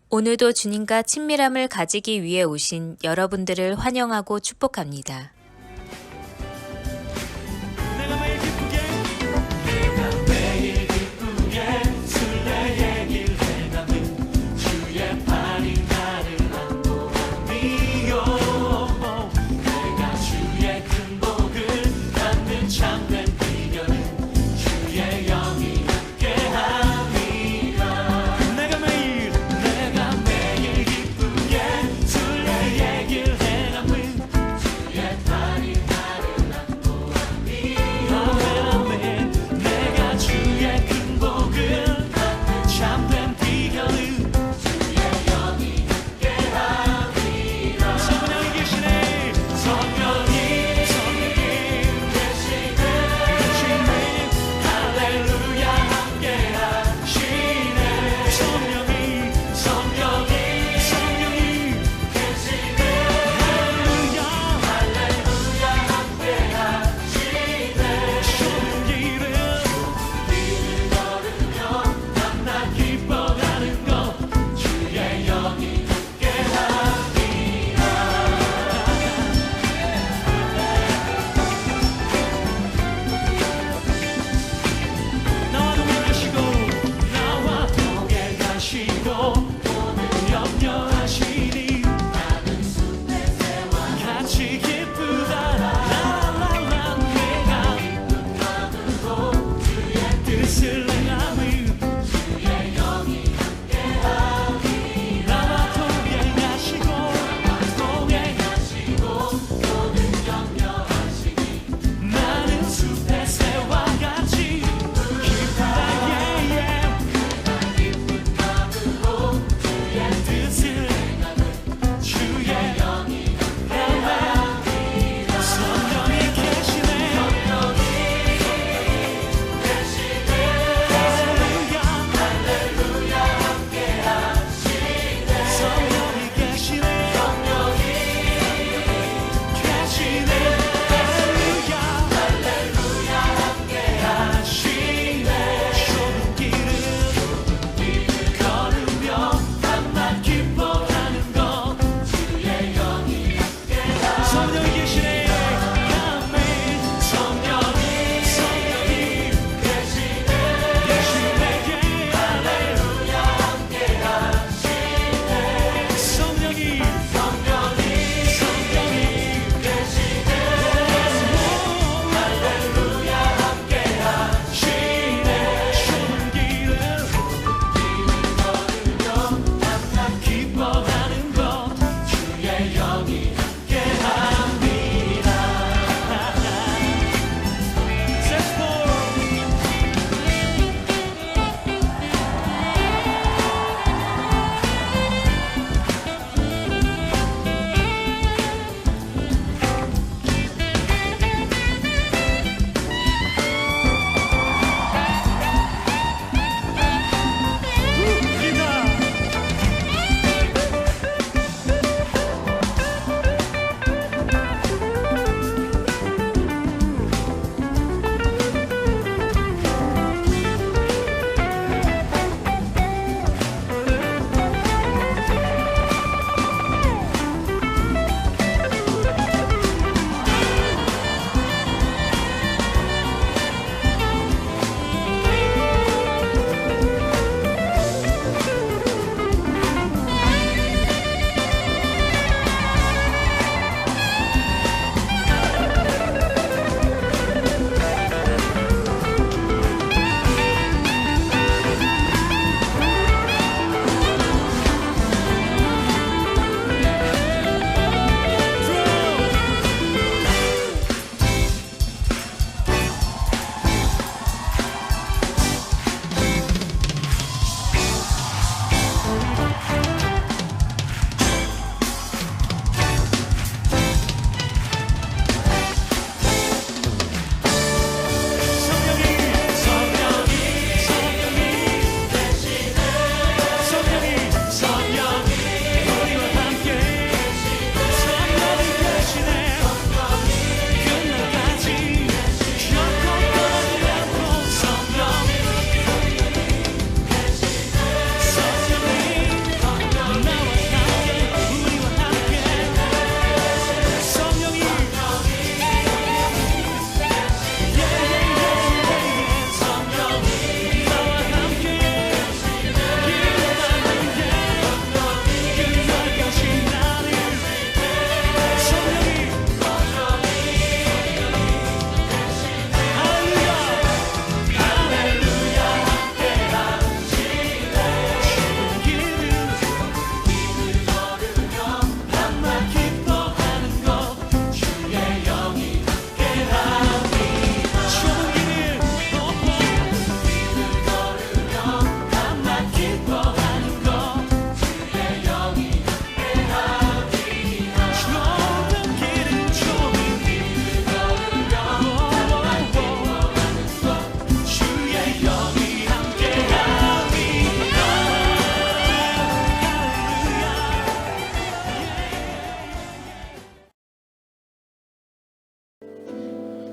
오늘도 주님과 친밀함을 가지기 위해 오신 여러분들을 환영하고 축복합니다. 뜻을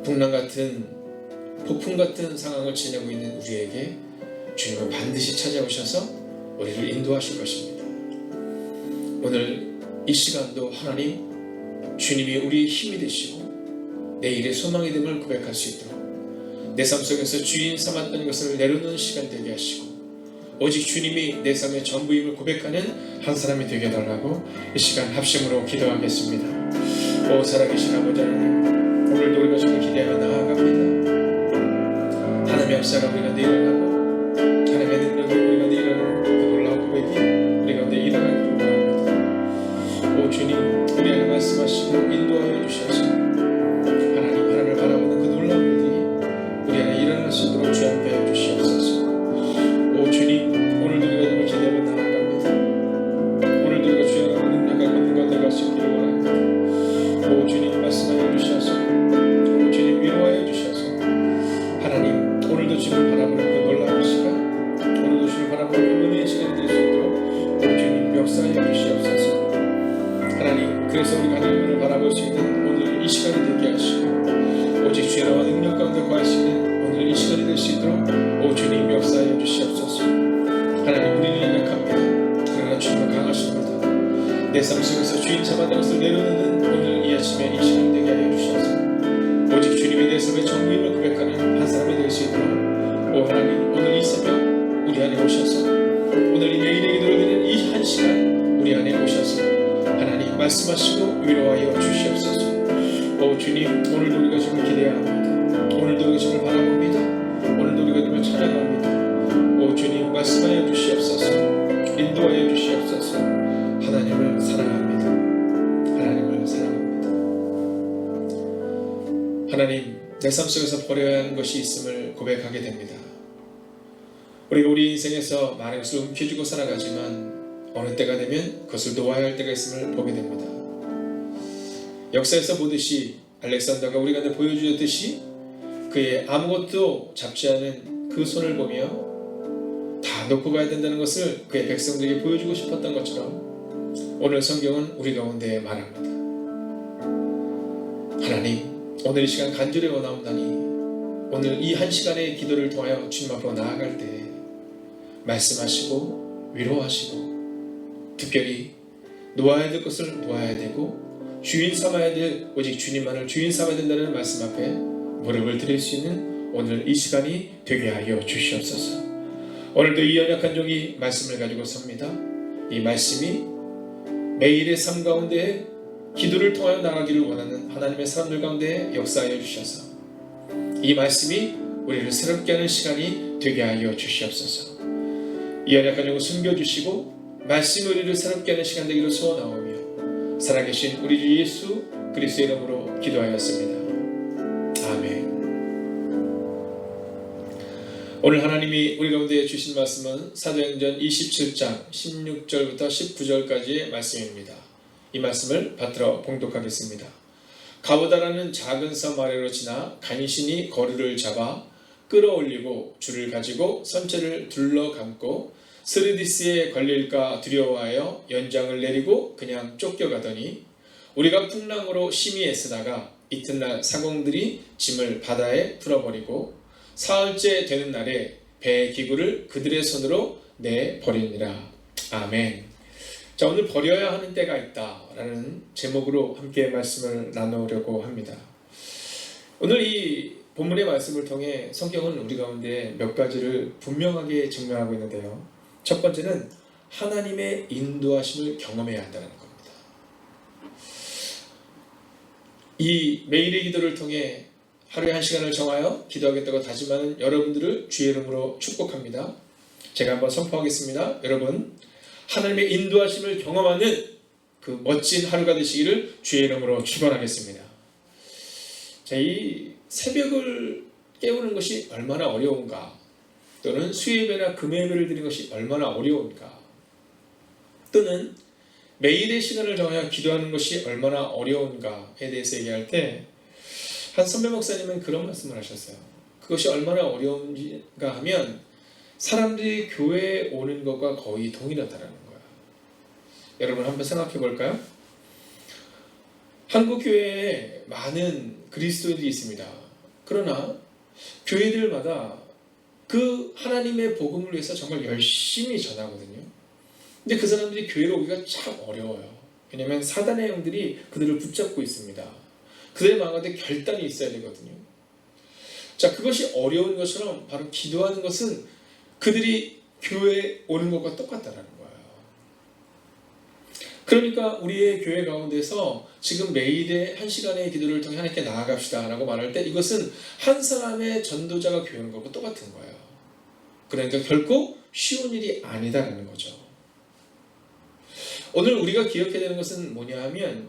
풍랑 같은 폭풍 같은 상황을 지내고 있는 우리에게 주님은 반드시 찾아오셔서 우리를 인도하실 것입니다. 오늘 이 시간도 하나님 주님이 우리의 힘이 되시고 내일의 소망이 됨을 고백할 수 있도록 내 삶 속에서 주인 삼았던 것을 내려놓는 시간 되게 하시고 오직 주님이 내 삶의 전부임을 고백하는 한 사람이 되게 해달라고 이 시간 합심으로 기도하겠습니다. 오 살아계신 아버지 하나님, 오늘도 우리가 주를 기대하며 나아갑니다. 하나님의 역사가 우리 가운데 일어나고 하나님의 능력이 우리 가운데 일어나는 그 놀라운 고백이 우리 가운데 일어나기를 원합니다. 오 주님, 우리 안에 말씀하시고 인도하여 주셔서 하나님을 바라보는 그 놀라운 일들이 우리 안에 일어날 수 있도록 주 함께 해 주시옵소서. 오 주님, 오늘도 우리가 주를 기대하며 나아갑니다. 오늘도 우리가 주의 능력과 권능과 내가 수 있기를 원합니다. 오 주님, 말씀하여 주셔서 오 주님, 위로하여 주셔서 하나님 오늘도 주를 바라보는 그 놀라운 시간, 오늘도 주를 바라보는 그 은혜의 시간이 될 수 있도록 오 주님 역사하여 주시옵소서. 하나님, 그래서 우리가 하나님을 바라볼 수 있는 오늘 이 시간이 되게 하시고 오직 주의 나와 능력 가운데 거하시는 오늘 이 시간이 될 수 있도록 오 주님 역사하여 주시옵소서. 하나님, 우리는 약합니다. 그러나 주님은 강하십니다. 내 삶 속에서 주인 삼았던 것을 내려놓는 오늘 이 아침에 이 시간 되게 하여 주셔서 오직 주님이 내 삶의 전부임을 고백하는 한 사람이 될 수 있도록 오 하나님, 오늘 이 새벽 우리 안에 오셔서 오늘 이 매일의 기도를 드리는 이 한 시간 우리 안에 오셔서 하나님 말씀하시고 위로하여 주시옵소서. 오 주님, 오늘도 우리가 주님을 기대합니다. 오늘도 우리가 주님을 바라봅니다. 오늘도 우리가 주님을 찬양합니다. 오 주님, 말씀하여 주시옵소서. 인도하여 주시옵소서. 하나님을 사랑합니다. 하나님을 사랑합니다. 하나님, 내 삶 속에서 버려야 하는 것이 있음을 고백하게 됩니다. 우리가 우리 인생에서 많은 것을 움켜쥐고 살아가지만 어느 때가 되면 그것을 놓아야 할 때가 있음을 보게 됩니다. 역사에서 보듯이 알렉산더가 우리 가운데 보여주었듯이 그의 아무것도 잡지 않은 그 손을 보며 다 놓고 가야 된다는 것을 그의 백성들에게 보여주고 싶었던 것처럼 오늘 성경은 우리 가운데 말합니다. 하나님, 오늘 이 시간 간절히 원하옵나니 오늘 이 한 시간의 기도를 통하여 주님 앞으로 나아갈 때 말씀하시고 위로하시고 특별히 놓아야 될 것을 놓아야 되고 주인 삼아야 될 오직 주님만을 주인 삼아야 된다는 말씀 앞에 무릎을 드릴 수 있는 오늘 이 시간이 되게 하여 주시옵소서. 오늘도 이 연약한 종이 말씀을 가지고 섭니다. 이 말씀이 매일의 삶 가운데 기도를 통하여 나가기를 원하는 하나님의 사람들 가운데 역사하여 주셔서 이 말씀이 우리를 새롭게 하는 시간이 되게 하여 주시옵소서. 이 연약한 종을 숨겨주시고 말씀이 우리를 새롭게 하는 시간 되기를 소원하오며 살아계신 우리 주 예수 그리스도의 이름으로 기도하였습니다. 아멘. 오늘 하나님이 우리 가운데 주신 말씀은 사도행전 27장 16절부터 19절까지의 말씀입니다. 이 말씀을 받들어 봉독하겠습니다. 가보다라는 작은 섬 아래로 지나 간신히 거리를 잡아 끌어올리고 줄을 가지고 선체를 둘러감고 스르디스에 걸릴까 두려워하여 연장을 내리고 그냥 쫓겨가더니 우리가 풍랑으로 심히 애쓰다가 이튿날 상공들이 짐을 바다에 풀어버리고 사흘째 되는 날에 배 기구를 그들의 손으로 내버리니라. 아멘. 자, 오늘 버려야 하는 때가 있다라는 제목으로 함께 말씀을 나누려고 합니다. 오늘 이 본문의 말씀을 통해 성경은 우리 가운데 몇 가지를 분명하게 증명하고 있는데요. 첫 번째는 하나님의 인도하심을 경험해야 한다는 겁니다. 이 매일의 기도를 통해 하루에 한 시간을 정하여 기도하겠다고 다짐하는 여러분들을 주의 이름으로 축복합니다. 제가 한번 선포하겠습니다. 여러분, 하나님의 인도하심을 경험하는 그 멋진 하루가 되시기를 주의 이름으로 축원하겠습니다. 자, 이 새벽을 깨우는 것이 얼마나 어려운가, 또는 수요예배나 금요예배를 드리는 것이 얼마나 어려운가, 또는 매일의 시간을 정하여 기도하는 것이 얼마나 어려운가에 대해서 얘기할 때 한 선배 목사님은 그런 말씀을 하셨어요. 그것이 얼마나 어려운가 하면 사람들이 교회에 오는 것과 거의 동일하다는 거예요. 여러분 한번 생각해 볼까요? 한국 교회에 많은 그리스도인들이 있습니다. 그러나 교회들마다 그 하나님의 복음을 위해서 정말 열심히 전하거든요. 근데 그 사람들이 교회로 오기가 참 어려워요. 왜냐하면 사단의 영들이 그들을 붙잡고 있습니다. 그들의 마음 가운데 결단이 있어야 되거든요. 자, 그것이 어려운 것처럼 바로 기도하는 것은 그들이 교회에 오는 것과 똑같다라는 거예요. 그러니까 우리의 교회 가운데서 지금 매일의 1시간의 기도를 통해 하나님께 나아갑시다 라고 말할 때 이것은 한 사람의 전도자가 교회 오는 것과 똑같은 거예요. 그러니까 결코 쉬운 일이 아니다라는 거죠. 오늘 우리가 기억해야 되는 것은 뭐냐 하면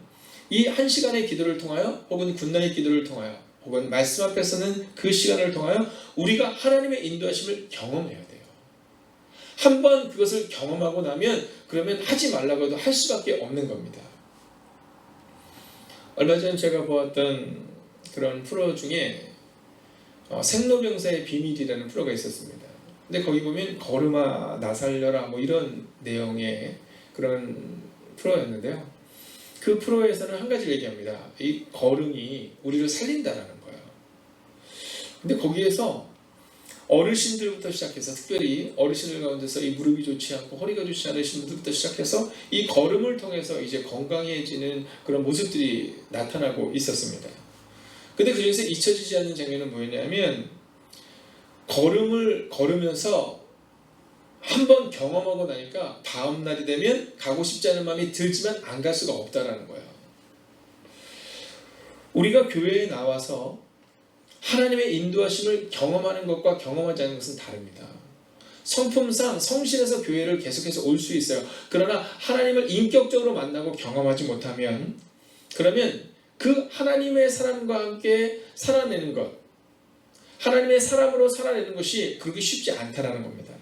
이 1시간의 기도를 통하여 혹은 군나의 기도를 통하여 혹은 말씀 앞에서는 그 시간을 통하여 우리가 하나님의 인도하심을 경험해야 돼요. 한번 그것을 경험하고 나면 그러면 하지 말라고 해도 할 수밖에 없는 겁니다. 얼마 전 제가 보았던 그런 프로 중에 생로병사의 비밀이라는 프로가 있었습니다. 근데 거기 보면 걸음아 나 살려라 뭐 이런 내용의 그런 프로였는데요. 그 프로에서는 한 가지를 얘기합니다. 이 걸음이 우리를 살린다라는 거예요. 근데 거기에서 어르신들부터 시작해서 특별히 어르신들 가운데서 이 무릎이 좋지 않고 허리가 좋지 않으신 분들부터 시작해서 이 걸음을 통해서 이제 건강해지는 그런 모습들이 나타나고 있었습니다. 근데 그 중에서 잊혀지지 않는 장면은 뭐였냐면 걸음을 걸으면서 한번 경험하고 나니까 다음 날이 되면 가고 싶지 않은 마음이 들지만 안 갈 수가 없다라는 거예요. 우리가 교회에 나와서 하나님의 인도하심을 경험하는 것과 경험하지 않는 것은 다릅니다. 성품상 성실해서 교회를 계속해서 올 수 있어요. 그러나 하나님을 인격적으로 만나고 경험하지 못하면 그러면 그 하나님의 사람과 함께 살아내는 것, 하나님의 사람으로 살아내는 것이 그렇게 쉽지 않다라는 겁니다.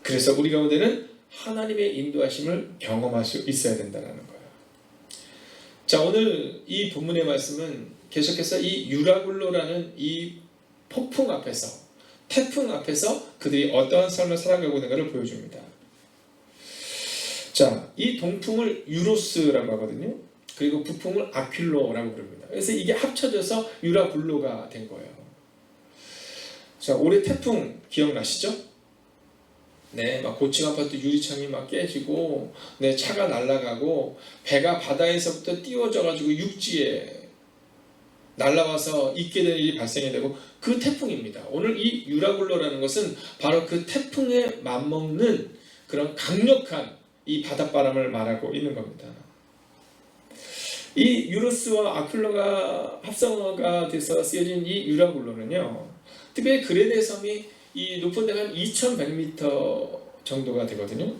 그래서 우리 가운데는 하나님의 인도하심을 경험할 수 있어야 된다는 거예요. 자, 오늘 이 본문의 말씀은 계속해서 이 유라굴로라는 이 폭풍 앞에서 태풍 앞에서 그들이 어떠한 삶을 살아가고 있는가를 보여줍니다. 자, 이 동풍을 유로스라고 하거든요. 그리고 북풍을 아퀼로라고 부릅니다. 그래서 이게 합쳐져서 유라굴로가 된 거예요. 자, 올해 태풍 기억나시죠? 네, 막 고층 아파트 유리창이 막 깨지고, 네, 차가 날아가고, 배가 바다에서부터 띄워져가지고 육지에 날아와서 있게 되는 일이 발생이 되고, 그 태풍입니다. 오늘 이 유라굴로라는 것은 바로 그 태풍에 맞먹는 그런 강력한 이 바닷바람을 말하고 있는 겁니다. 이 유로스와 아퀼로가 합성어가 돼서 쓰여진 이 유라굴로는요, 특별히 그레네 섬이 이 높은 데가 한 2100m 정도가 되거든요.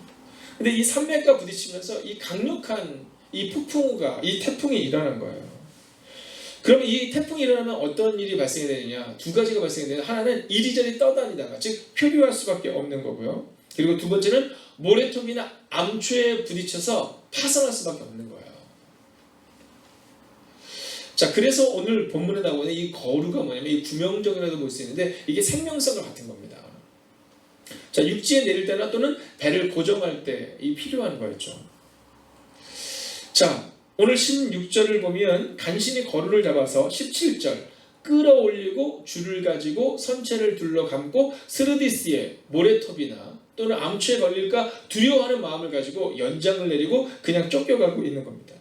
근데 이 산맥과 부딪히면서 이 강력한 이 폭풍우가, 이 태풍이 일어난 거예요. 그러면 이 태풍이 일어나면 어떤 일이 발생이 되느냐? 두 가지가 발생이 되느냐? 하나는 이리저리 떠다니다가, 즉 표류할 수밖에 없는 거고요. 그리고 두 번째는 모래톱이나 암초에 부딪혀서 파손할 수밖에 없는 거예요. 자, 그래서 오늘 본문에 나오는 이 거루가 뭐냐면 이 구명정이라도 볼 수 있는데 이게 생명성을 같은 겁니다. 자, 육지에 내릴 때나 또는 배를 고정할 때 이 필요한 거였죠. 자, 오늘 16절을 보면 간신히 거루를 잡아서 17절 끌어올리고 줄을 가지고 선체를 둘러 감고 스르디스에 모래톱이나 또는 암초에 걸릴까 두려워하는 마음을 가지고 연장을 내리고 그냥 쫓겨가고 있는 겁니다.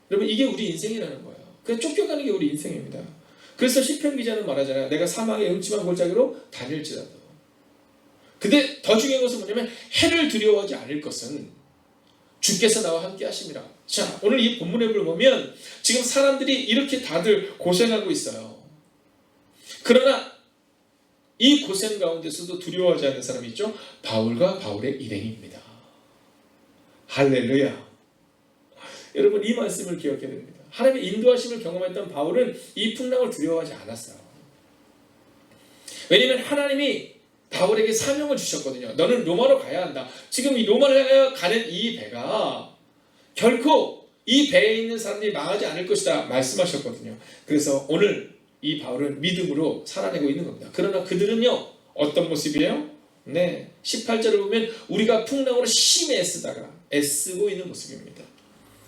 여러분, 이게 우리 인생이라는 거예요. 그냥 쫓겨가는 게 우리 인생입니다. 그래서 시편 기자는 말하잖아요. 내가 사망의 음침한 골짜기로 다닐지라도. 근데 더 중요한 것은 뭐냐면 해를 두려워하지 않을 것은 주께서 나와 함께 하심이라. 자, 오늘 이 본문을 보면 지금 사람들이 이렇게 다들 고생하고 있어요. 그러나 이 고생 가운데서도 두려워하지 않는 사람이 있죠. 바울과 바울의 일행입니다. 할렐루야. 여러분, 이 말씀을 기억해야 됩니다. 하나님의 인도하심을 경험했던 바울은 이 풍랑을 두려워하지 않았어요. 왜냐하면 하나님이 바울에게 사명을 주셨거든요. 너는 로마로 가야 한다. 지금 이 로마를 가는 이 배가 결코 이 배에 있는 사람들이 망하지 않을 것이다 말씀하셨거든요. 그래서 오늘 이 바울은 믿음으로 살아내고 있는 겁니다. 그러나 그들은요, 어떤 모습이에요? 네, 18절을 보면 우리가 풍랑으로 심히 애쓰고 있는 모습입니다.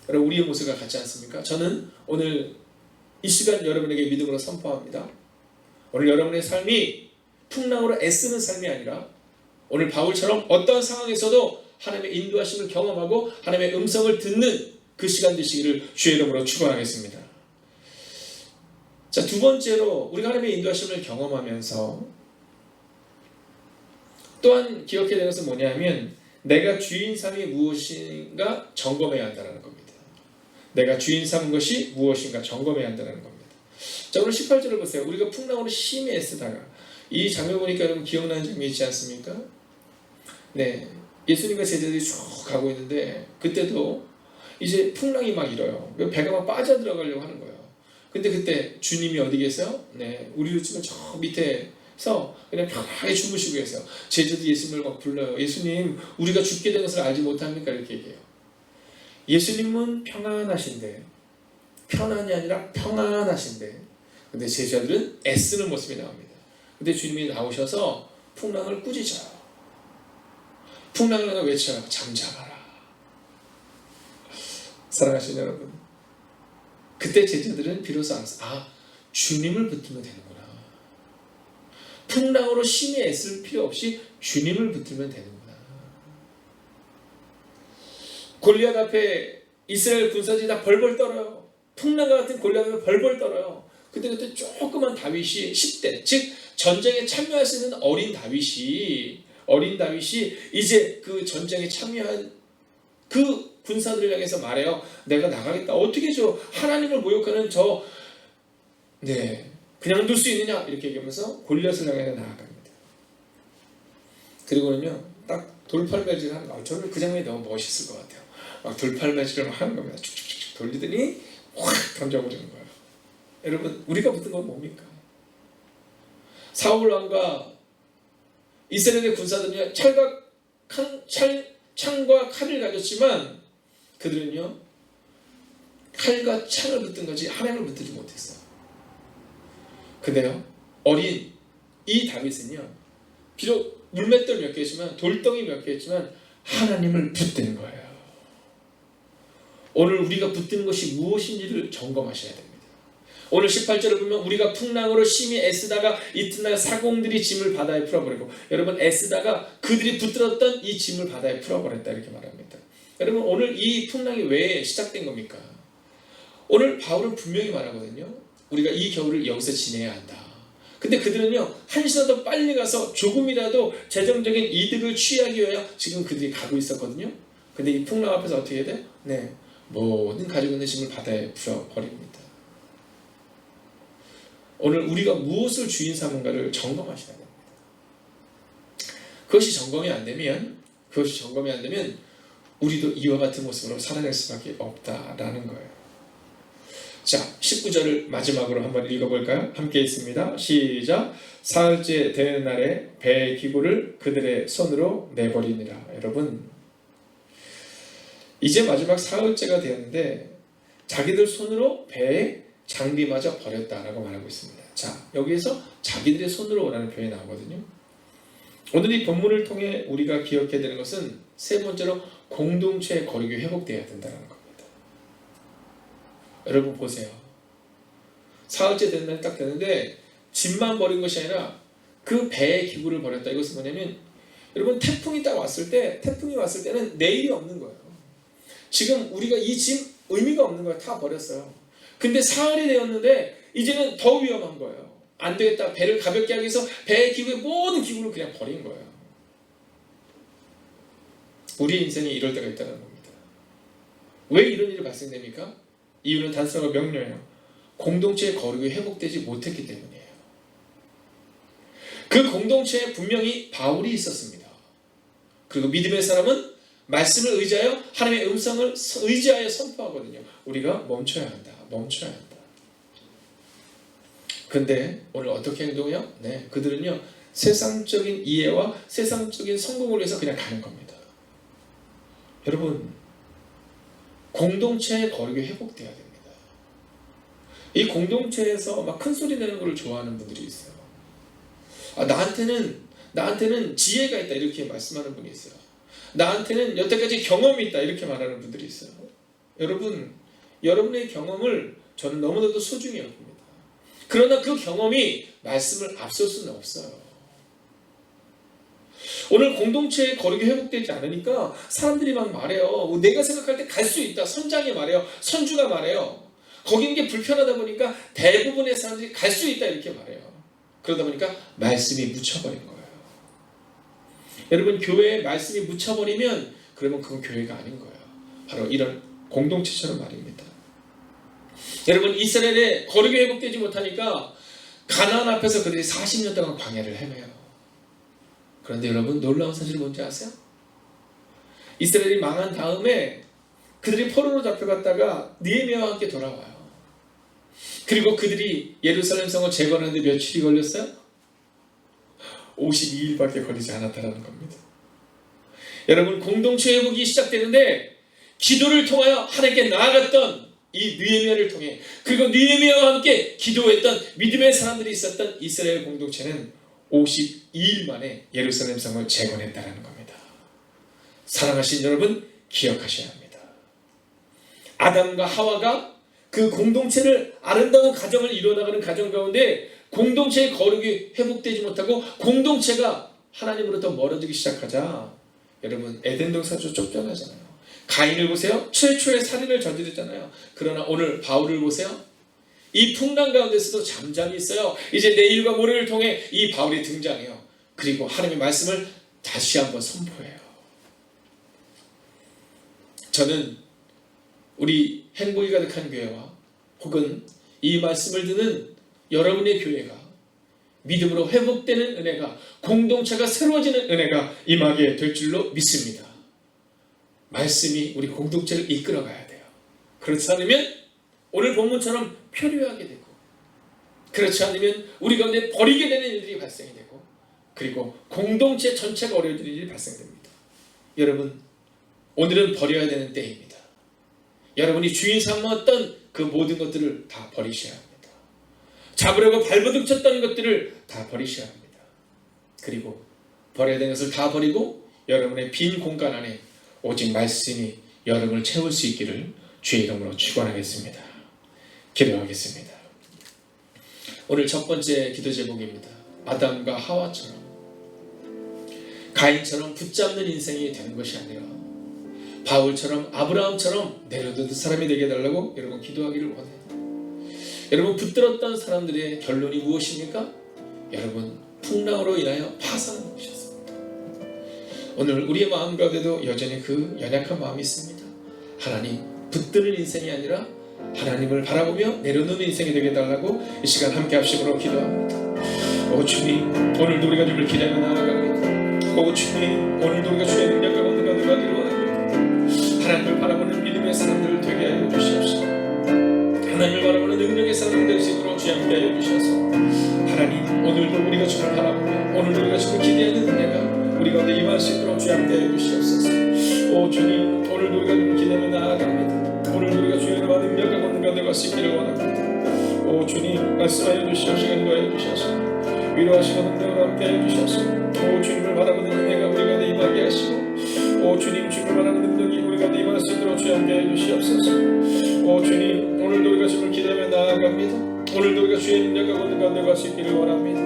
여러분, 우리의 모습과 같지 않습니까? 저는 오늘 이 시간 여러분에게 믿음으로 선포합니다. 오늘 여러분의 삶이 풍랑으로 애쓰는 삶이 아니라 오늘 바울처럼 어떤 상황에서도 하나님의 인도하심을 경험하고 하나님의 음성을 듣는 그 시간 되시기를 주의 이름으로 축원하겠습니다. 자, 두 번째로 우리가 하나님의 인도하심을 경험하면서 또한 기억해야 되는 것은 뭐냐면 내가 주인 삼이 무엇인가 점검해야 한다는 겁니다. 내가 주인 삼은 것이 무엇인가 점검해야 한다는 겁니다. 자, 오늘 18절을 보세요. 우리가 풍랑으로 심히 애쓰다가 이 장면 보니까 여러분 기억나는 장면이 있지 않습니까? 네, 예수님과 제자들이 쭉 가고 있는데 그때도 이제 풍랑이 막 일어요. 배가 막 빠져들어가려고 하는 거예요. 근데 그때 주님이 어디 계세요? 네, 우리로 치면 저 밑에서 그냥 편하게 주무시고 계세요. 제자들이 예수님을 막 불러요. 예수님, 우리가 죽게 된 것을 알지 못합니까? 이렇게 얘기해요. 예수님은 평안하신데, 편안이 아니라 평안하신데, 근데 제자들은 애쓰는 모습이 나옵니다. 근데 주님이 나오셔서 풍랑을 꾸짖어요. 풍랑을 외쳐요. 잠잠하라. 사랑하시는 여러분, 그때 제자들은 비로소 알았어. 주님을 붙들면 되는구나. 풍랑으로 심히 애쓸 필요 없이 주님을 붙들면 되는구나. 골리앗 앞에 이스라엘 군사들이 다 벌벌 떨어요. 풍랑과 같은 골리앗 앞에 벌벌 떨어요. 그때 조그만 다윗이 10대, 즉 전쟁에 참여할 수 있는 어린 다윗이 이제 그 전쟁에 참여한 그 군사들을 향해서 말해요. 내가 나가겠다. 어떻게 하나님을 모욕하는 그냥 둘 수 있느냐? 이렇게 얘기하면서 골리앗을 향해 나아갑니다. 그리고는요, 딱 돌팔매질을 하는 거. 저는 그 장면이 너무 멋있을 것 같아요. 막 돌팔매질을 막 하는 겁니다. 쭉쭉쭉 돌리더니 확 던져버리는 거예요. 여러분, 우리가 붙은 건 뭡니까? 사울 왕과 이스라엘의 군사들은요, 창과 칼을 가졌지만 그들은요, 칼과 창을 붙든 거지 하나님을 붙들지 못했어요. 근데요, 어린 이 다윗은요, 비록 물맷돌 몇 개였지만, 돌덩이 몇 개였지만 하나님을 붙드는 거예요. 오늘 우리가 붙드는 것이 무엇인지를 점검하셔야 됩니다. 오늘 18절을 보면 우리가 풍랑으로 심히 애쓰다가 이튿날 사공들이 짐을 바다에 풀어버리고, 여러분, 애쓰다가 그들이 붙들었던 이 짐을 바다에 풀어버렸다 이렇게 말합니다. 여러분, 오늘 이 풍랑이 왜 시작된 겁니까? 오늘 바울은 분명히 말하거든요. 우리가 이 겨울을 여기서 지내야 한다. 근데 그들은요, 한시라도 빨리 가서 조금이라도 재정적인 이득을 취하기 위하여 지금 그들이 가고 있었거든요. 근데 이 풍랑 앞에서 어떻게 해야 돼? 네, 모든 가지고 있는 짐을 바다에 풀어버립니다. 오늘 우리가 무엇을 주인 삼은가를 점검하셔야 됩니다. 그것이 점검이 안 되면 우리도 이와 같은 모습으로 살아낼 수밖에 없다라는 거예요. 자, 19절을 마지막으로 한번 읽어볼까요? 함께 있습니다. 시작. 사흘째 되는 날에 배의 기구를 그들의 손으로 내버리니라. 여러분, 이제 마지막 사흘째가 되었는데 자기들 손으로 배의 장비마저 버렸다라고 말하고 있습니다. 자, 여기에서 자기들의 손으로라는 표현이 나오거든요. 오늘 이 본문을 통해 우리가 기억해야 되는 것은 세 번째로 공동체의 거룩이 회복되어야 된다는 겁니다. 여러분 보세요. 사흘째 되는 날 딱 되는데 짐만 버린 것이 아니라 그 배의 기구를 버렸다. 이것은 뭐냐면, 여러분, 태풍이 왔을 때는 내일이 없는 거예요. 지금 우리가 이 짐 의미가 없는 거예요. 다 버렸어요. 근데 사흘이 되었는데 이제는 더 위험한 거예요. 안 되겠다. 배를 가볍게 하기 위해서 배의 기구의 모든 기구를 그냥 버린 거예요. 우리의 인생이 이럴 때가 있다는 겁니다. 왜 이런 일이 발생됩니까? 이유는 단순하고 명료해요. 공동체의 거룩이 회복되지 못했기 때문이에요. 그 공동체에 분명히 바울이 있었습니다. 그리고 믿음의 사람은 말씀을 의지하여 하나님의 음성을 의지하여 선포하거든요. 우리가 멈춰야 한다. 근데 오늘 어떻게 행동해요? 네, 그들은요, 세상적인 이해와 세상적인 성공을 위해서 그냥 가는 겁니다. 여러분, 공동체의 거룩이 회복돼야 됩니다. 이 공동체에서 막 큰 소리 내는 걸 좋아하는 분들이 있어요. 나한테는 지혜가 있다 이렇게 말씀하는 분이 있어요. 나한테는 여태까지 경험이 있다 이렇게 말하는 분들이 있어요. 여러분, 여러분의 경험을 저는 너무나도 소중히 여깁니다. 그러나 그 경험이 말씀을 앞설 수는 없어요. 오늘 공동체의 거룩이 회복되지 않으니까 사람들이 막 말해요. 내가 생각할 때 갈 수 있다. 선장이 말해요. 선주가 말해요. 거기 있는 게 불편하다 보니까 대부분의 사람들이 갈 수 있다 이렇게 말해요. 그러다 보니까 말씀이 묻혀버린 거예요. 여러분, 교회에 말씀이 묻혀버리면 그러면 그건 교회가 아닌 거예요. 바로 이런 공동체처럼 말입니다. 여러분, 이스라엘의 거룩이 회복되지 못하니까 가나안 앞에서 그들이 40년 동안 광야를 헤매요. 그런데 여러분, 놀라운 사실이 뭔지 아세요? 이스라엘이 망한 다음에 그들이 포로로 잡혀갔다가 느헤미야와 함께 돌아와요. 그리고 그들이 예루살렘 성을 재건하는데 며칠이 걸렸어요? 52일밖에 걸리지 않았다는 겁니다. 여러분, 공동체 회복이 시작되는데 기도를 통하여 하나님께 나아갔던 이 느헤미야를 통해, 그리고 느헤미야와 함께 기도했던 믿음의 사람들이 있었던 이스라엘 공동체는 52일 만에 예루살렘 성을 재건했다는 겁니다. 사랑하신 여러분, 기억하셔야 합니다. 아담과 하와가 그 공동체를, 아름다운 가정을 이뤄나가는 가정 가운데 공동체의 거룩이 회복되지 못하고 공동체가 하나님으로부터 멀어지기 시작하자, 여러분, 에덴 동산에서 쫓겨나잖아요. 가인을 보세요. 최초의 살인을 저지르잖아요. 그러나 오늘 바울을 보세요. 이 풍랑 가운데서도 잠잠히 있어요. 이제 내일과 모레를 통해 이 바울이 등장해요. 그리고 하나님의 말씀을 다시 한번 선포해요. 저는 우리 행복이 가득한 교회와 혹은 이 말씀을 듣는 여러분의 교회가 믿음으로 회복되는 은혜가, 공동체가 새로워지는 은혜가 임하게 될 줄로 믿습니다. 말씀이 우리 공동체를 이끌어가야 돼요. 그렇지 않으면 오늘 본문처럼 표류하게 되고, 그렇지 않으면 우리 가운데 버리게 되는 일들이 발생이 되고, 그리고 공동체 전체가 어려워질 일이 발생됩니다. 여러분, 오늘은 버려야 되는 때입니다. 여러분이 주인 삼았던 그 모든 것들을 다 버리셔야 합니다. 잡으려고 발버둥 쳤던 것들을 다 버리셔야 합니다. 그리고 버려야 되는 것을 다 버리고 여러분의 빈 공간 안에 오직 말씀이 여러분을 채울 수 있기를 주의 이름으로 축원하겠습니다. 기도하겠습니다. 오늘 첫 번째 기도 제목입니다. 아담과 하와처럼, 가인처럼 붙잡는 인생이 되는 것이 아니라 바울처럼, 아브라함처럼 내려놓는 사람이 되게 해달라고 여러분 기도하기를 원해요. 여러분, 붙들었던 사람들의 결론이 무엇입니까? 여러분, 풍랑으로 인하여 파산을 보셨습니다. 오늘 우리의 마음 가운데도 여전히 그 연약한 마음이 있습니다. 하나님, 붙드는 인생이 아니라 하나님을 바라보며 내려놓는 인생이 되게 해달라고 이 시간 함께 합심으로 기도합니다. 오 주님, 오늘도 우리가 주를 기대하며 나아갑니다. 오 주님, 오늘도 우리가 주의 능력과 권능과 누가기를 원합니다. 하나님을 바라보는 믿음의 사람들을 되게 하여 주시옵소서. 하나님을 바라보는 능력의 사람들 될 수 있도록 주여 함께 하여 주셔서, 하나님, 오늘도 우리가 주를 바라보며 오늘도 우리가 주를 기대하는 은혜가 우리 가운데 임할 수 있도록 주여 함께 하여 주시옵소서. 오 주님, 오늘도 우리가 주를 기대하며 나아갑니다. 오늘도 우리가 주의 능력과 권능과 내가 수 있기를 원합니다. 오 주님, 말씀하여 주시옵시고 인도하여 주셔서 위로하시고 능력으로 함께 하여 주셔서, 오 주님을 바라보는 은혜가 우리 가운데 임하게 하시고, 오 주님, 주님을 바라보는 능력이 우리 가운데 임할 수 있도록 주여 함께 하여 주시옵소서. 오 주님, 오늘도 우리가 주를 기대하며 나아갑니다. 오늘도 우리가 주의 능력과 권능과 내가 수 있기를 원합니다.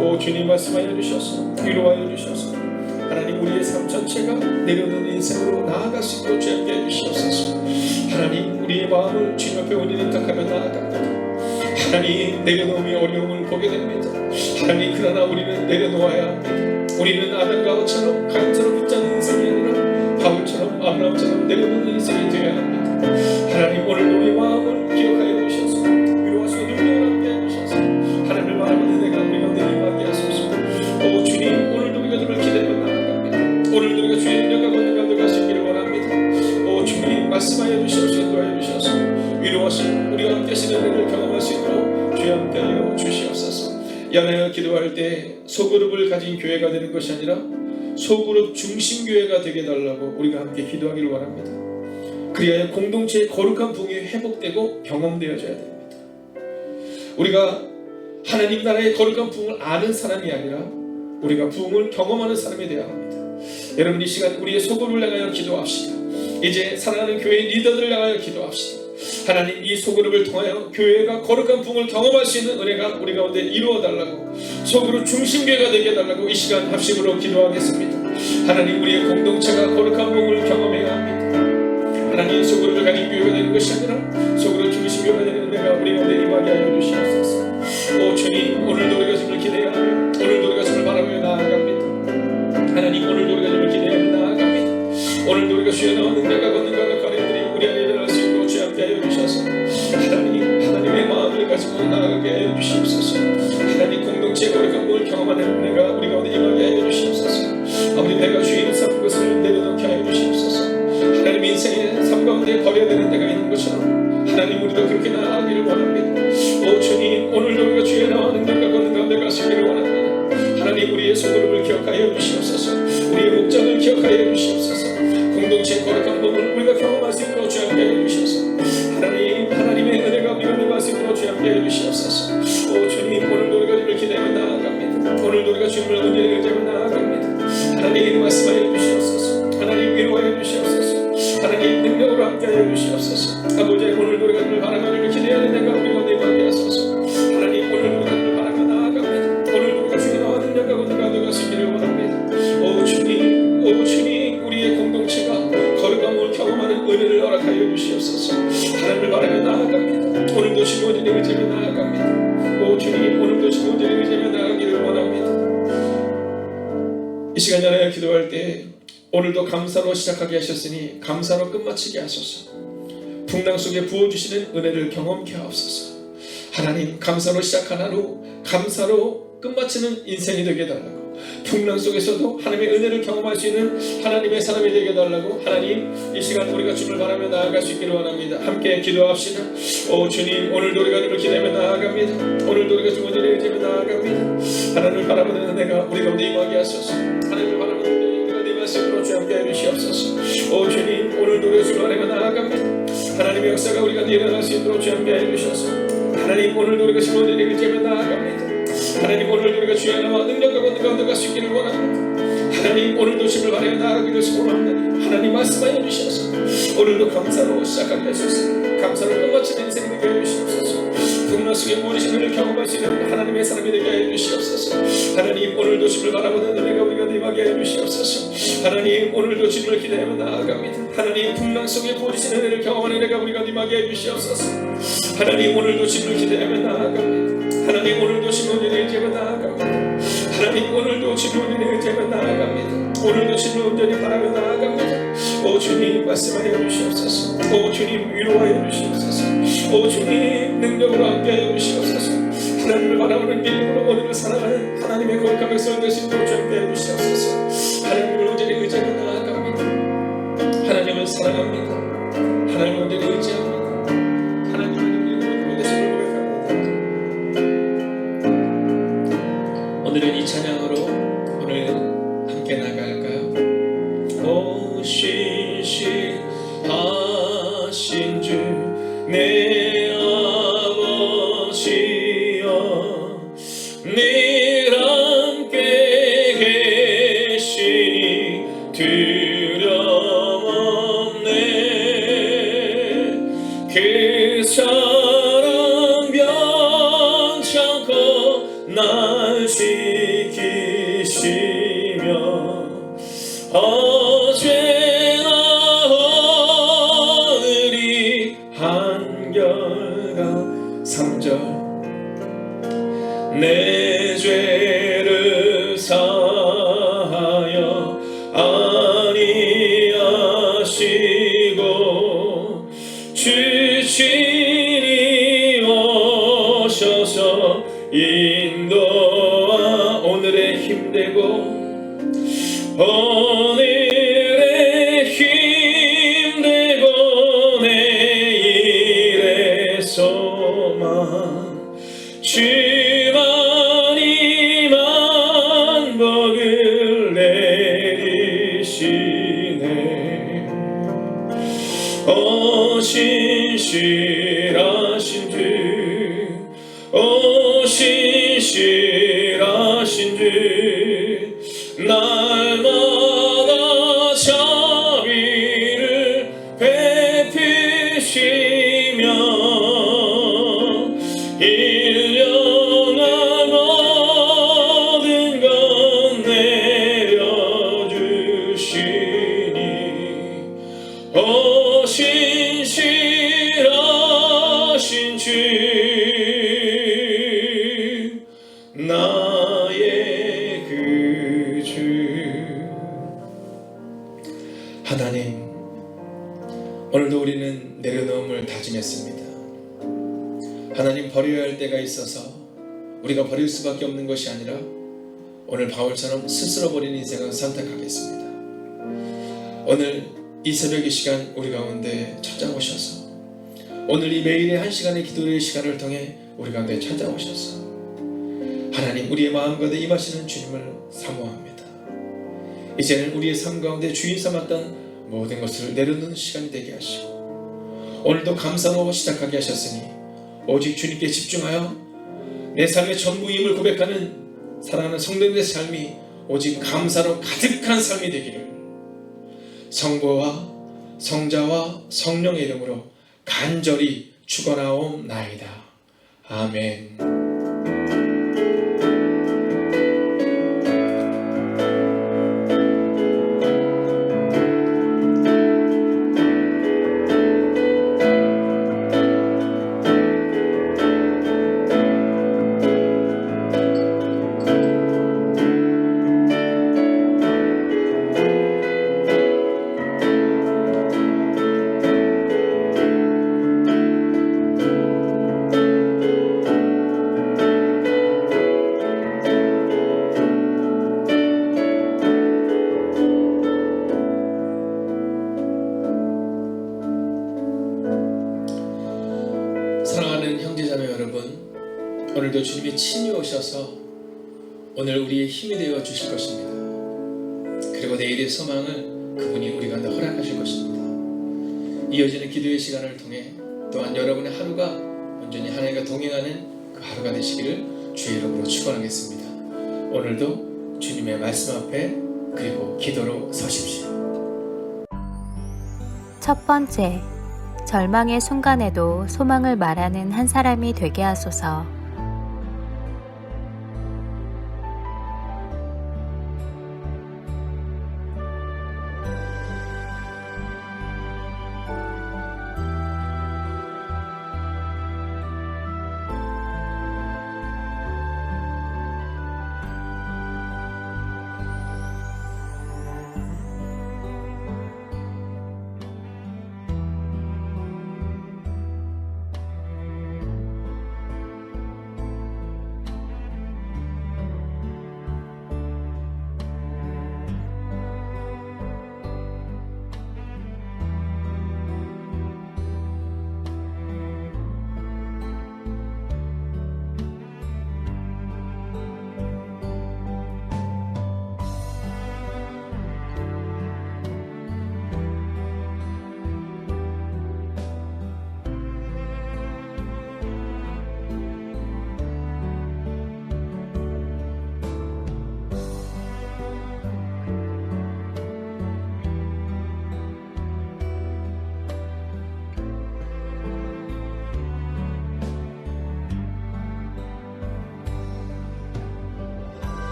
오 주님, 말씀하여 주셔서 위로하여 주셔서 하나님, 우리의 삶 전체가 내려놓는 인생으로 나아갈 수 있도록 주여 함께 해주시옵소서. 하나님, 우리의 마음을 주님 앞에 온전히 탁하며 나아갑니다. 하나님, 내려놓음이 어려움을 보게 됩니다. 하나님, 그러나 우리는 내려놓아야 합니다. 우리는 아담과 하와처럼, 가인처럼 붙잡는 인생이 아니라 바울처럼, 아브라함처럼 내려놓는 인생이 되어야 합니다. 하나님, 오늘도 우리의 마음을 기억하여 주셔서 위로하시고 능력을 함께 해주셔서 하나님을 바라보는 내가 우리 가운데 임하게 하소서. 오 주님, 오늘도 우리가 주를 기대하며 나아갑니다. 오늘도 우리가 주의 능력과 권능과 내가 수 있기를 원합니다. 오 주님, 말씀하여 주시옵소서. 인도하여 주셔서 위로하시고 우리와 함께 하시는 은혜를 경험할 수 있도록 주여 함께 하여 주시옵소서. 연애와 기도할 때 소그룹을 가진 교회가 되는 것이 아니라 소그룹 중심 교회가 되게 해달라고 우리가 함께 기도하기를 원합니다. 그리하여 공동체의 거룩한 부흥이 회복되고 경험되어져야 됩니다. 우리가 하나님 나라의 거룩한 부흥을 아는 사람이 아니라 우리가 부흥을 경험하는 사람이 되어야 합니다. 여러분, 이 시간 우리의 소그룹을 향하여 기도합시다. 이제 사랑하는 교회의 리더들을 향하여 기도합시다. 하나님 이 소그룹을 통하여 교회가 거룩한 부흥을 경험할 수 있는 은혜가 우리 가운데 이루어달라고, 소그룹 중심교회가 되게 해달라고 이 시간 합심으로 기도하겠습니다. 하나님 우리의 공동체가 거룩한 부흥을 경험해야 합니다. 하나님 소그룹을 가진 교회가 되는 것이 아니라 소그룹 중심교회가 되는 은혜가 우리 가운데 임하게 하여 주시옵소서. 오 주님, 오늘도 우리가 주님을 기대하며 오늘도 우리가 주님을 바라며 나아갑니다. 하나님 오늘도 우리가 주님을 기대하며 나아갑니다. 오늘도 우리가 주의 나와 능력과 권능과 가련들이 우리 안에 일어날 수 있도록 주여 함께 하여 주셔서 하나님의 마음을 가지고 나아가게 하여 주시옵소서. 하나님 공동체의 거룩한 부흥을 경험하는 은혜가 우리 가운데 임하게 하여 주시옵소서. 아버지 내가 주인 삼은 것을 내려놓게 하여 주시옵소서. 하나님 인생의 삶 가운데 버려야 되는 때가 있는 것처럼 하나님 우리도 그렇게 나아가기를 원합니다. 오 주님, 오늘도 우리가 주의 나와 능력과 권능 가운데 갈 수 있기를 원합니다. 하나님 우리의 소그룹을 기억하여 주시옵소서. 우리의 목장을 기억하여 주시옵소서. 공동체의 거룩한 부흥을 우리가 경험할 수 있도록 주여 함께 해주셔서 하나님의 은혜가 우리가 누릴 수 있도록 주여 함께 해주시옵소서. 오 주님, 오늘도 우리가 주님을 기대하며 나아갑니다. 오늘도 우리가 주님을 온전히 의지하며 나아갑니다. 하나님 말씀하여 주시옵소서. 하나님 위로하여 주시옵소서. 하나님 능력으로 함께하여 주시옵소서. 아버지 오늘도 우리가 주님을 바라며 주님을 기대하는 내가 우리 가운데 임하게 하소서. 하나님 오늘도 우리가 주님을 바라며 나아갑니다. 오늘도 우리가 주의 나와 능력과 권능 가운데 갈 수 있기를 원합니다. 오 주님, 우리의 공동체가 거룩한 부흥을 경험하는 은혜를 허락하여 주시옵소서. 하나님을 바라며 나아갑니다. 오늘도 주님 온전히 의지하며 나아갑니다. 오 주님, 오늘도 주님 온전히 의지하며 나아가기를 원합니다. 이 시간 전에 기도할 때 오늘도 감사로 시작하게 하셨으니 감사로 끝마치게 하소서. 풍랑 속에 부어주시는 은혜를 경험케 하옵소서. 하나님 감사로 시작한 하루, 감사로 끝마치는 인생이 되게 해달라고, 풍랑 속에서도 하나님의 은혜를 경험할 수 있는 하나님의 사람이 되게 해달라고, 하나님 이 시간 우리가 주님을 바라며 나아갈 수 있기를 원합니다. 함께 기도합시다. 오 주님, 오늘도 우리가 주님을 기대하며 나아갑니다. 오늘도 우리가 주님을 의지하며 나아갑니다. 하나님을 바라보는 은혜가 우리 가운데 임하게 하소서. 하나님을 바라보는 은혜가 우리 말씀으로 주 함께 해주시옵소서. 오 주님, 오늘도 우리가 주님을 바라며 나아갑니다. 하나님의 역사가 우리가 일어날 수 있도록 주 함께 해주셔서 하나님 오늘도 우리가 주님을 의지하며 나아갑니다. 하나님 오늘도 우리가 주의 나와 능력과 권능 가운데 갈 수 있기를 원합니다. 하나님 오늘도 주님을 바라며 나아가기를 소원합니다. 하나님 말씀하여 주셔서 오늘도 감사로 시작하게 하소서. 감사로 끝마치는 인생 되게 하여 주시옵소서. 풍랑 속에 모르신 은혜를 경험할 수 있는 하나님의 사람이 되게 하여 주시옵소서. 하나님 오늘도 주님을 바라보는 은혜가 우리가 임하게 하여 주시옵소서. 하나님 오늘도 주님을 기대하며 나아갑니다. 하나님 풍랑 속에 모르신 은혜를 경험하는 은혜가 우리가 임하게 하여 주시옵소서. 하나님 오늘도 주님을 기대하며 나아갑니다. 하나님 오늘도 주님을 의지하며 나아갑니다. 하나님 오늘도 주님을 의지하며 나아갑니다. 오늘도 주님을 온전히 바라며 나아갑니다. 오 주님 말씀하여 주시옵소서. 오 주님 위로하여 주시옵소서. 오 주님 능력으로 함께하여 주시옵소서. 하나님을 바라보는 믿음으로 오늘을 살아가는 하나님의 거룩한 백성 될 수 있도록 함께하여 주시옵소서. 하나님을 온전히 의지하며 나아갑니다. 하나님을 사랑합니다. 하나님을 온전히 의지합니다. 하나님을 믿음으로 되심을 고백합니다. 오늘은 이 찬양으로 오늘 함께 나갈까요? 오 신실하신 주 내 아버지여, 늘 함께 계시니 두려움 없네. 그 사랑 변찮고 날 지키시며 어제나 오늘이 한결같. 3절 내 죄를 사하여 아니하시고 주친이 오셔서 인도하. 오늘의 힘되고 오늘의 힘되고 내일의 소망 주만이 만복을 내리시네. 오 신실하신 주, 오 신실하신 주, 날마다 자비를 베푸시며 신실하신 주 나의 그 주 하나님, 오늘도 우리는 내려놓음을 다짐했습니다. 하나님, 버려야 할 때가 있어서 우리가 버릴 수밖에 없는 것이 아니라 오늘 바울처럼 스스로 버린 인생을 선택하겠습니다. 오늘 이 새벽 이 시간 우리 가운데 찾아오셔서 오늘 이 매일의 한 시간의 기도의 시간을 통해 우리 가운데 찾아오셔서 하나님, 우리의 마음 가운데 임하시는 주님을 사모합니다. 이제는 우리의 삶 가운데 주인 삼았던 모든 것을 내려놓는 시간이 되게 하시고 오늘도 감사로 시작하게 하셨으니 오직 주님께 집중하여 내 삶의 전부임을 고백하는 사랑하는 성도님의 삶이 오직 감사로 가득한 삶이 되기를 성부와 성자와 성령의 이름으로 간절히 축원하옵나이다. 아멘. 사랑하는 형제자매 여러분, 오늘도 주님이 친히 오셔서 오늘 우리의 힘이 되어 주실 것입니다. 그리고 내일의 소망을 그분이 우리 가운데 허락하실 것입니다. 이어지는 기도의 시간을 통해 또한 여러분의 하루가 온전히 하나님과 동행하는 그 하루가 되시기를 주의 이름으로 축원하겠습니다. 오늘도 주님의 말씀 앞에 그리고 기도로 서십시오. 첫 번째, 절망의 순간에도 소망을 말하는 한 사람이 되게 하소서.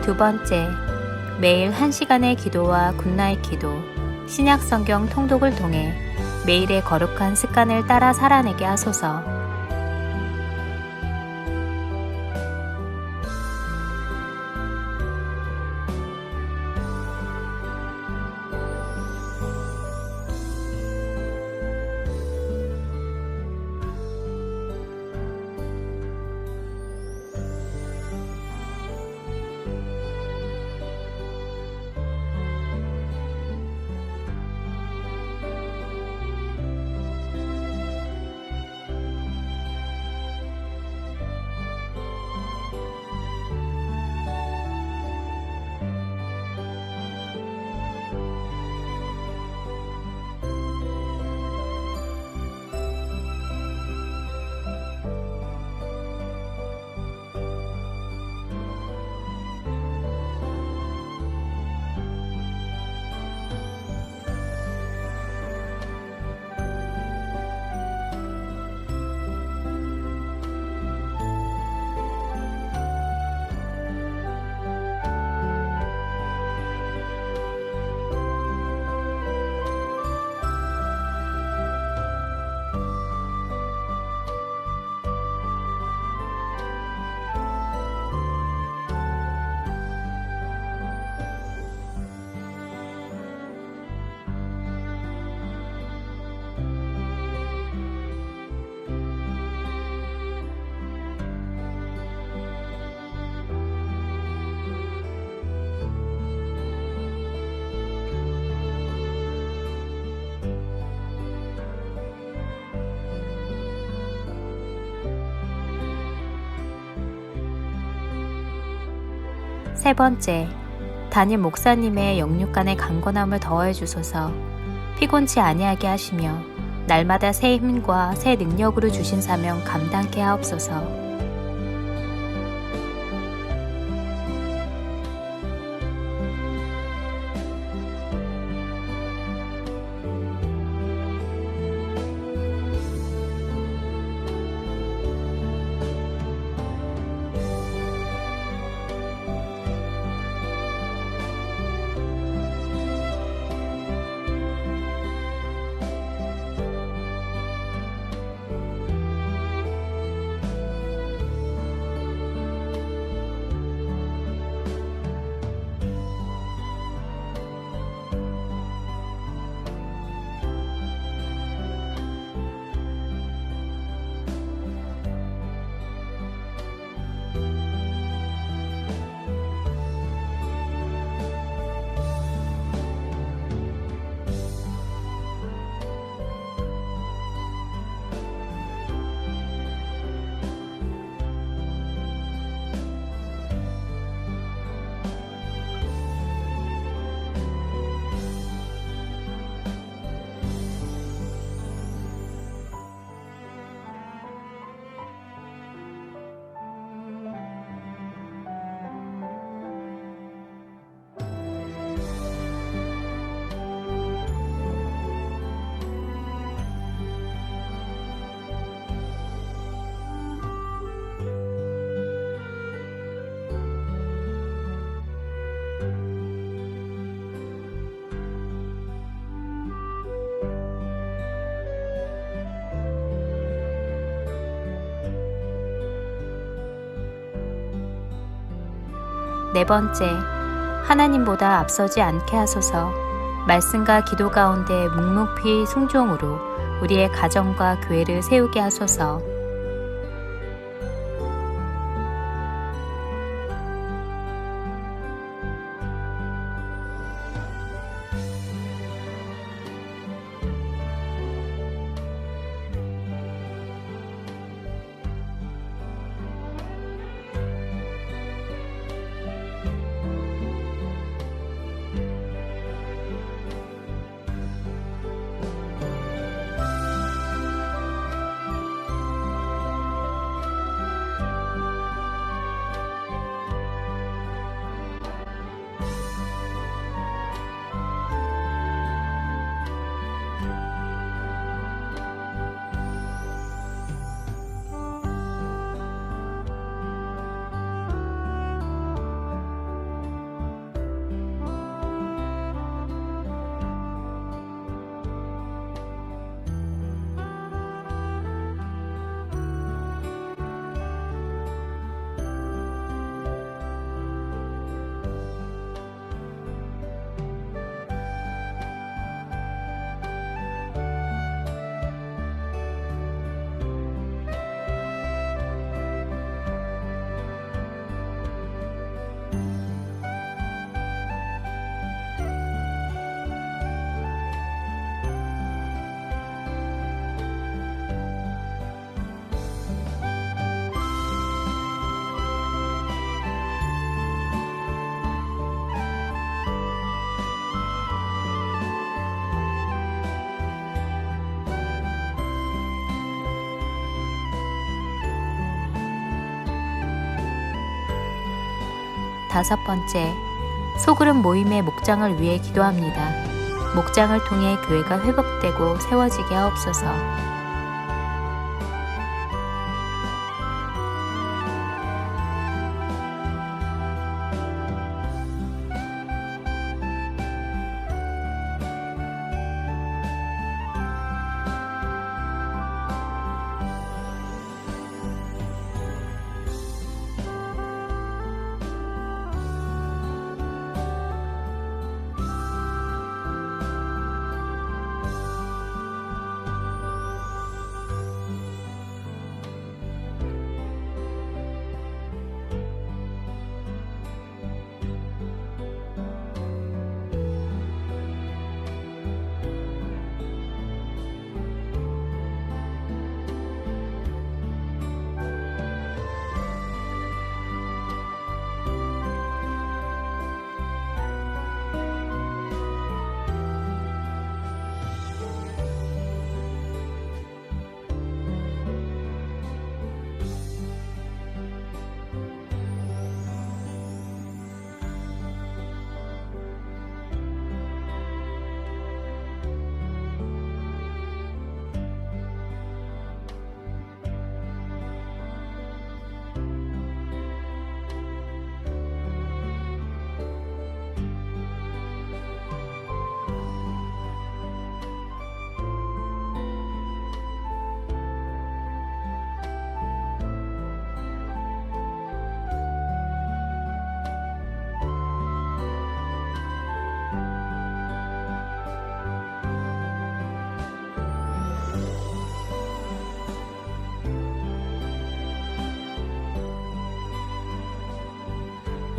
두 번째, 매일 1시간의 기도와 굿나잇 기도, 신약 성경 통독을 통해 매일의 거룩한 습관을 따라 살아내게 하소서. 세 번째, 담임 목사님의 영육간의 강건함을 더해 주소서. 피곤치 아니하게 하시며 날마다 새 힘과 새 능력으로 주신 사명 감당케 하옵소서. 네 번째, 하나님보다 앞서지 않게 하소서. 말씀과 기도 가운데 묵묵히 순종으로 우리의 가정과 교회를 세우게 하소서. 다섯 번째, 소그룹 모임의 목장을 위해 기도합니다. 목장을 통해 교회가 회복되고 세워지게 하옵소서.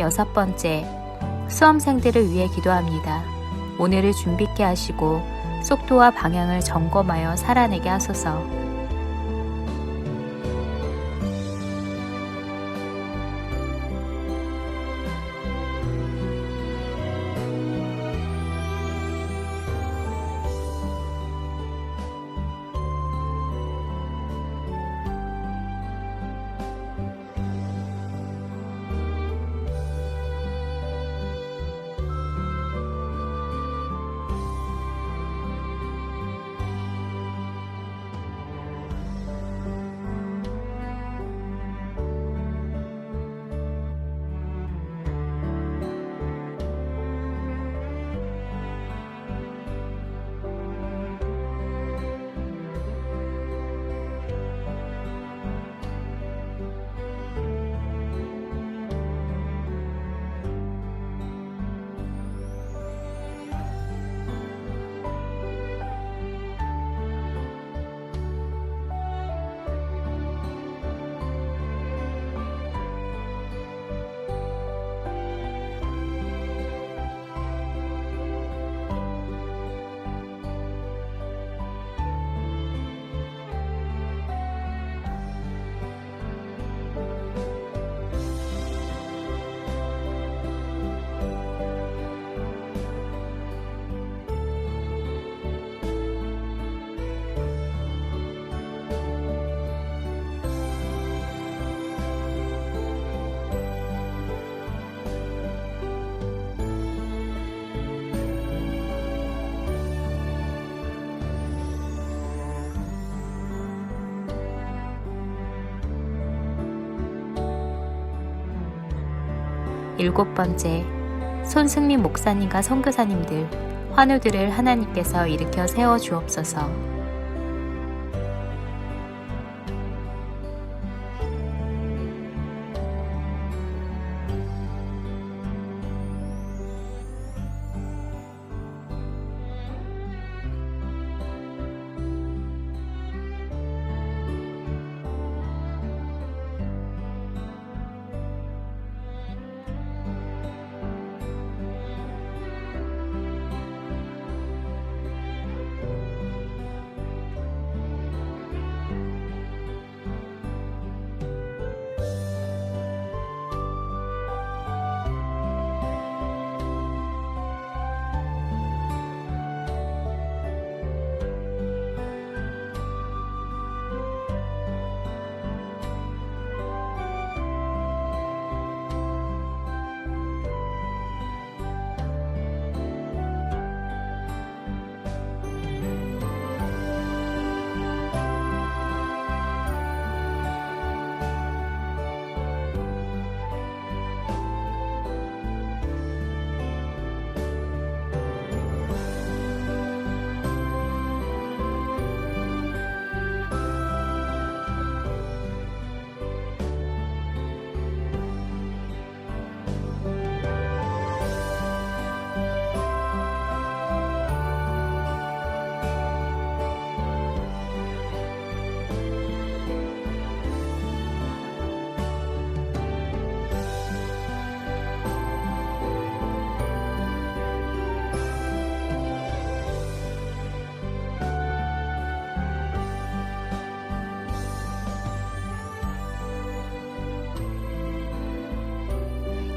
6번째, 수험생들을 위해 기도합니다. 오늘을 준비 있게 하시고 속도와 방향을 점검하여 살아내게 하소서. 일곱 번째, 손승민 목사님과 선교사님들, 환우들을 하나님께서 일으켜 세워 주옵소서.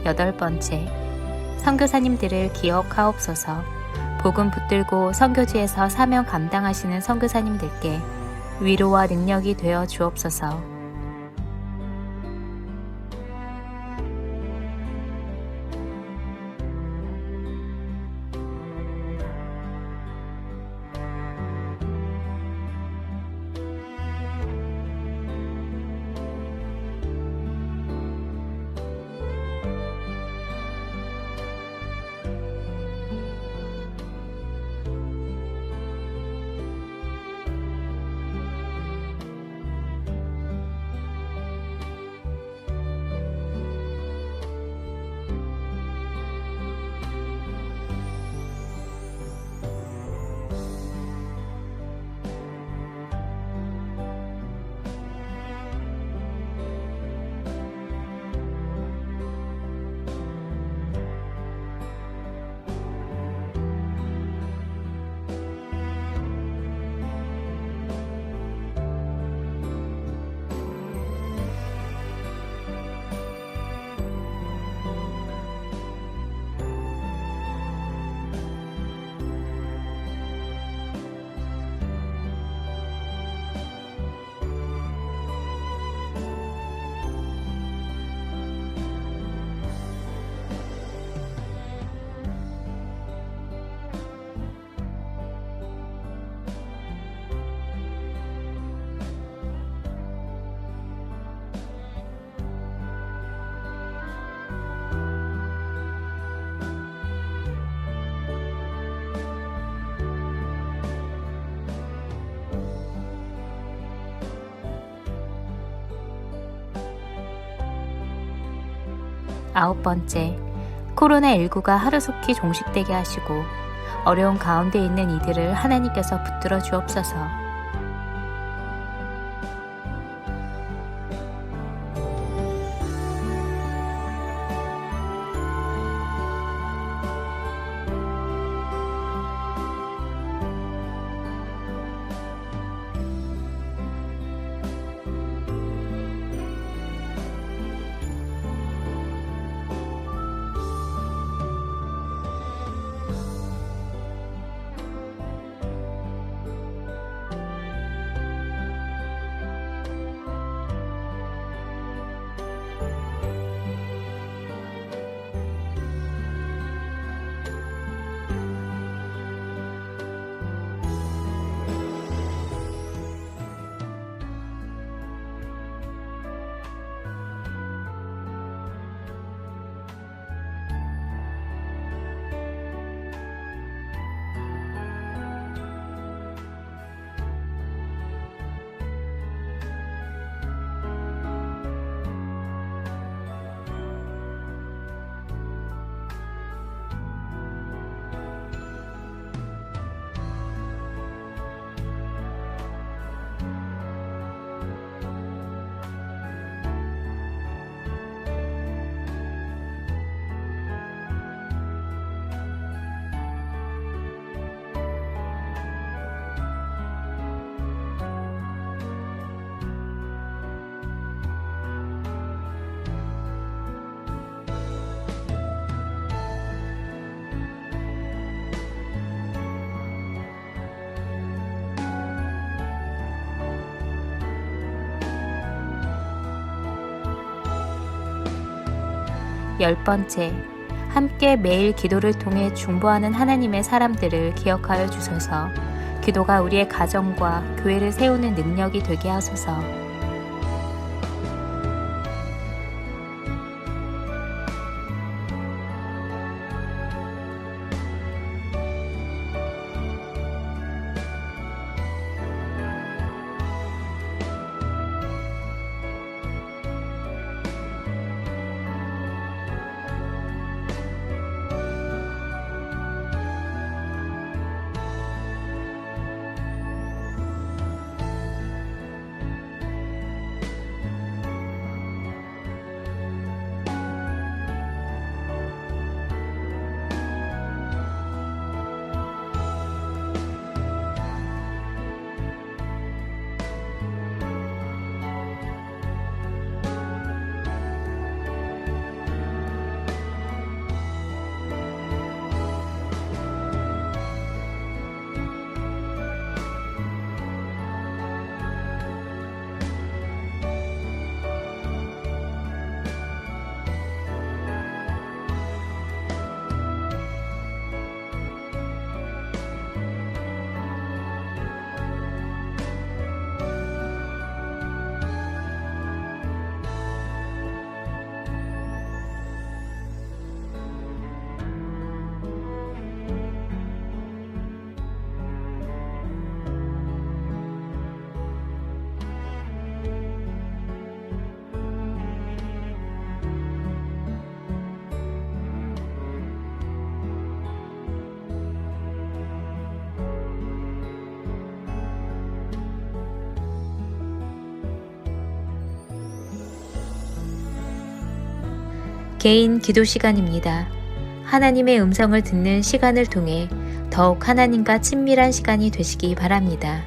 여덟 번째, 선교사님들을 기억하옵소서. 복음 붙들고 선교지에서 사명 감당하시는 선교사님들께 위로와 능력이 되어 주옵소서. 9번째, 코로나19가 하루속히 종식되게 하시고 어려운 가운데 있는 이들을 하나님께서 붙들어 주옵소서. 열 번째, 함께 매일 기도를 통해 중보하는 하나님의 사람들을 기억하여 주소서. 기도가 우리의 가정과 교회를 세우는 능력이 되게 하소서. 개인 기도 시간입니다. 하나님의 음성을 듣는 시간을 통해 더욱 하나님과 친밀한 시간이 되시기 바랍니다.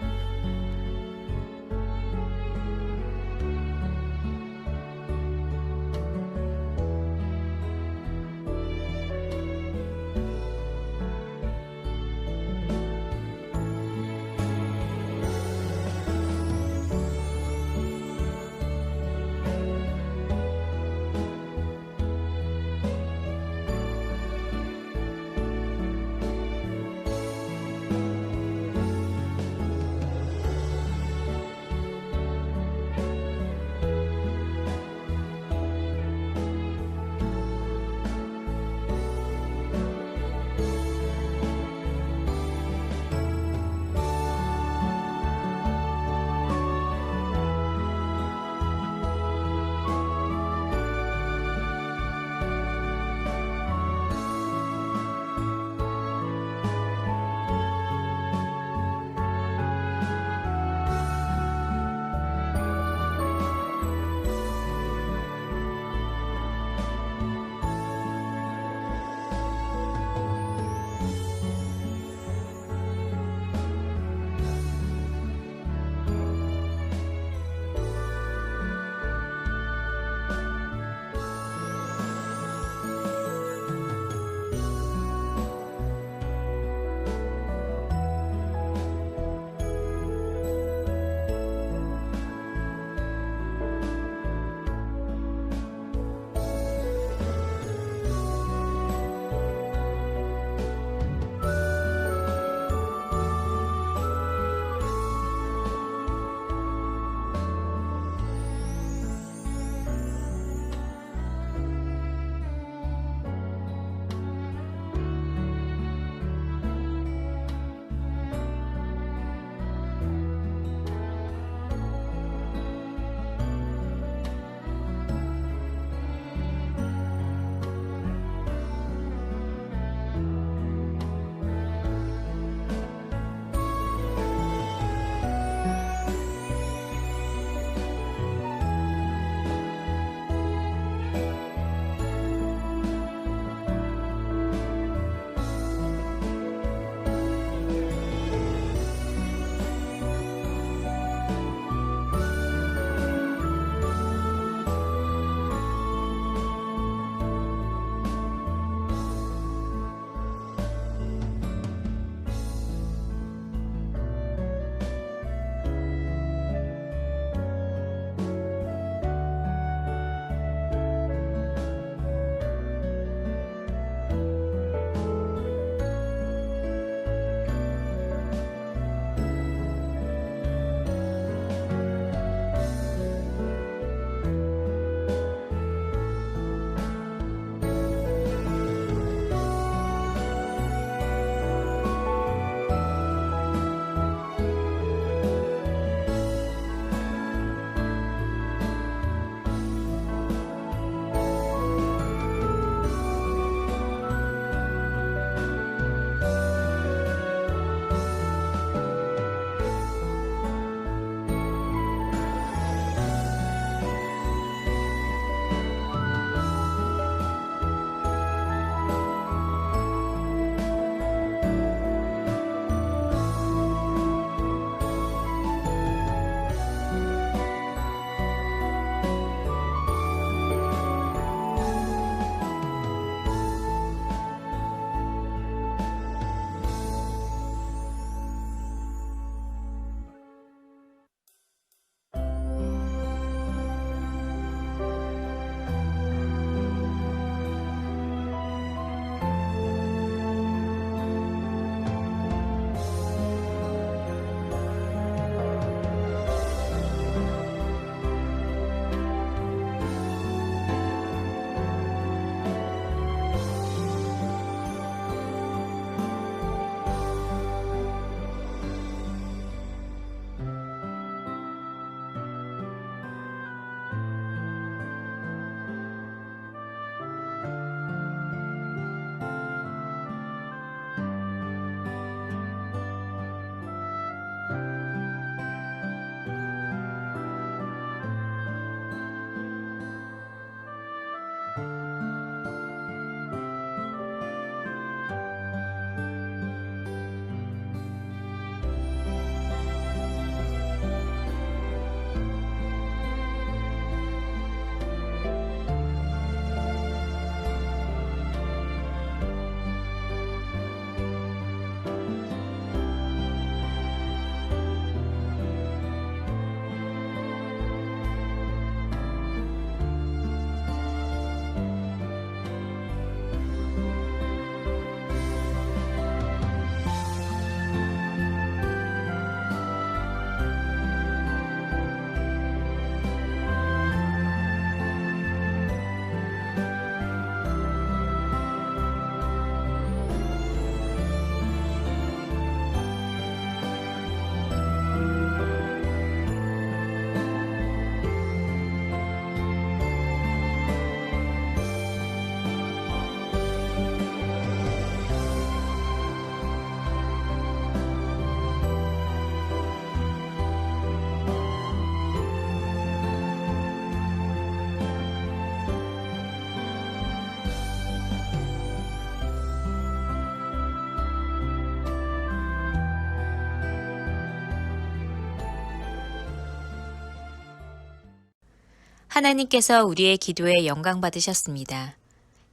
하나님께서 우리의 기도에 영광 받으셨습니다.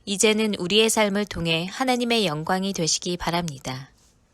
이제는 우리의 삶을 통해 하나님의 영광이 되시기 바랍니다.